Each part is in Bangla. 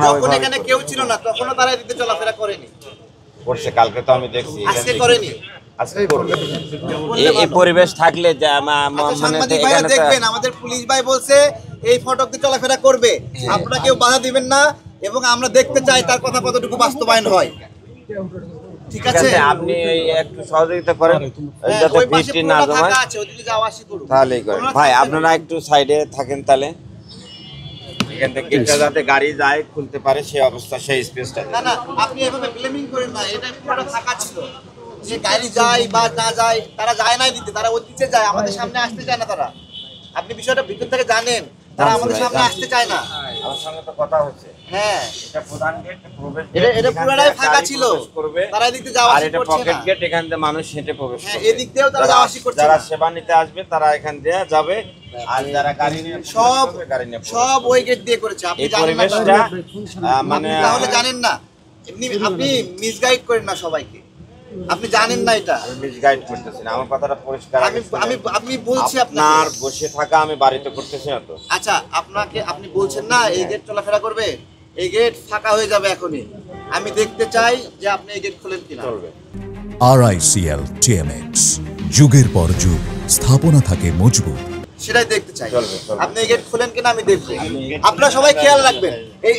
যখন এখানে কেউ ছিল না তখনও তারা এদিকে চলাফেরা করেনি। করছে, কালকে তো আমি দেখছি। আজকে করেনি। আজকে করবে। এই পরিবেশ থাকলে সাংবাদিক ভাইরা দেখবেন, আমাদের পুলিশ ভাই বলছে এই ফটক দিয়ে চলাফেরা করবে, আপনারা কেউ বাধা দিবেন না, এবং আমরা দেখতে চাই তার কথা কতটুকু বাস্তবায়ন হয়। ঠিক আছে, আপনি একটু সহযোগিতা করেন যাতে বৃষ্টি না জমায়, তাহলেই করেন। ভাই আপনারা একটু সাইডে থাকেন, তাহলে এখান থেকে গেটটা যাতে গাড়ি যায় খুলতে পারে সেই অবস্থা, সেই স্পেসটা। না না, আপনি এভাবে ব্লেমিং করেন না, এটা পুরোটা ফাঁকা ছিল। যে গাড়ি যায় বা না যায়, তারা যায় না দিতে, তারা ওই দিকে যায়, আমাদের সামনে আসতে চায় না তারা। আপনি বিষয়টা ভিতর থেকে জানেন, তারা আমাদের সামনে আসতে চায় না। আমার সঙ্গে তো কথা হচ্ছে। হ্যাঁ, এটা প্রধান গেট, প্রবেশ এটা পুরোটাই ফাঁকা ছিল, তারা এদিক দিয়ে যাওয়া আর আসা এটা করছে পকেট না। গেট, এখান দিয়ে মানুষ হেঁটে প্রবেশ হ্যাঁ, করবে। এদিক দিয়েও তারা যাওয়া আসা করছে যারা না। সেবা নিতে আসবে তারা এখান দিয়ে যাবে, আর যারা গাড়ি নিয়ে সব গাড়ি নিয়ে সব ওই গেট দিয়ে করেছে। আপনি এই জানেন না, পরিবেশটা মানে তাহলে জানেন না, আপনি মিসগাইড করেন না সবাইকে, আপনি জানেন না এটা। আমি মিসগাইড করতেছি না, আমার কথাটা পরিষ্কার। আমি বলছি আপনার বসে থাকা আমি বাড়িতে করতেছি না তো। আচ্ছা, আপনি বলছেন না এই গেট চলাফেরা করবে, এই গেট ফাঁকা হয়ে যাবে এখনই। আমি দেখতে চাই যে আপনি এই গেট খোলেন কিনা। চলবে। RICL TMX, যুগের পর যুগ স্থাপনা থাকে মজবুত। সেটাই দেখতে চাই। চলবে। আপনি এই গেট খোলেন কিনা আমি দেখবো। আপনারা সবাই খেয়াল রাখবেন,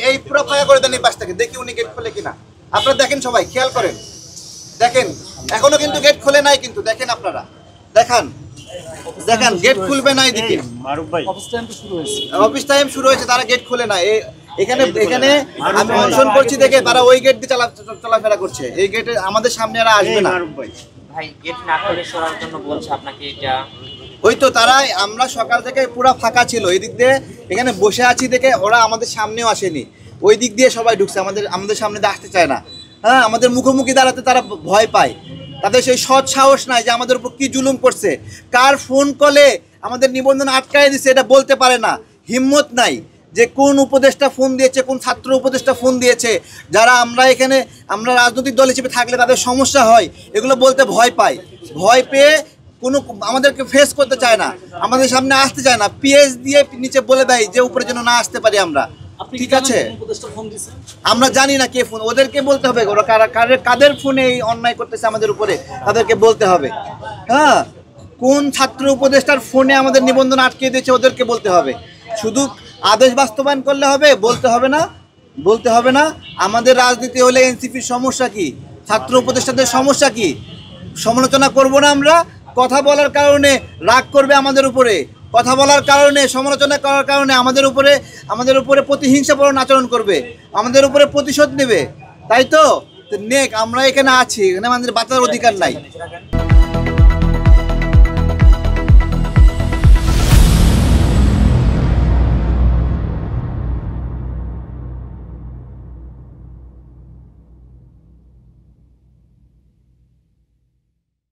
এই পুরো ফাঁকা করে দেন এই পাশ থেকে, দেখি উনি গেট খোলে কিনা। আপনারা দেখেন, সবাই খেয়াল করেন, দেখেন এখনো কিন্তু গেট খোলে নাই, কিন্তু দেখেন আপনারা, দেখেন গেট খুলবে না এদিকে। অফিস টাইম শুরু হয়েছে, তারা গেট খুলে না। এখানে আমি অনশন করছি দেখে তারা ওই গেট দিয়ে চলাফেরা করছে। এই গেটে আমাদের সামনে আর আসবে না। ভাই গেট না খুলে সরার জন্য বলছে আপনাকে এটা। ওই তো তারাই, আমরা সকাল থেকে পুরো ফাঁকা ছিল, এই দিক দিয়ে এখানে বসে আছি দেখে ওরা আমাদের সামনেও আসেনি, ওই দিক দিয়ে সবাই ঢুকছে, আমাদের সামনে দিয়ে আসতে চায় না। হ্যাঁ, আমাদের মুখোমুখি দাঁড়াতে তারা ভয় পায়, তাদের সেই সৎ সাহস নাই যে আমাদের উপর কি জুলুম করছে। কার ফোন কলে আমাদের নিবন্ধন আটকায় দিচ্ছে এটা বলতে পারে না, হিম্মত নাই যে কোন উপদেষ্টা ফোন দিয়েছে, কোন ছাত্র উপদেষ্টা ফোন দিয়েছে। যারা আমরা রাজনৈতিক দল হিসেবে থাকলে তাদের সমস্যা হয়, এগুলো বলতে ভয় পায়, ভয় পেয়ে আমাদেরকে ফেস করতে চায় না, আমাদের সামনে আসতে চায় না, পিএস দিয়ে নিচে বলে দেয় যে উপরে যেন না আসতে পারি আমরা। ঠিক আছে, আমরা জানি না কে ফোন, ওদেরকে বলতে হবে, ওরা কাদের ফোনে এই অন্যায় করতেছে আমাদের উপরে, তাদেরকে বলতে হবে। হ্যাঁ, কোন ছাত্র উপদেষ্টার ফোনে আমাদের নিবন্ধন আটকে দিয়েছে ওদেরকে বলতে হবে। শুধু আদেশ বাস্তবায়ন করলে হবে, বলতে হবে না। আমাদের রাজনীতি হলে এনসিপির সমস্যা কি, ছাত্র উপদেষ্টাদের সমস্যা কি, সমালোচনা করব না আমরা। কথা বলার কারণে রাগ করবে আমাদের উপরে, কথা বলার কারণে, সমালোচনা করার কারণে আমাদের উপরে প্রতিহিংসাপূর্ণ আচরণ করবে, আমাদের উপরে প্রতিশোধ নেবে। তাই তো নেক, আমরা এখানে আছি, এখানে আমাদের বাঁচার অধিকার নাই।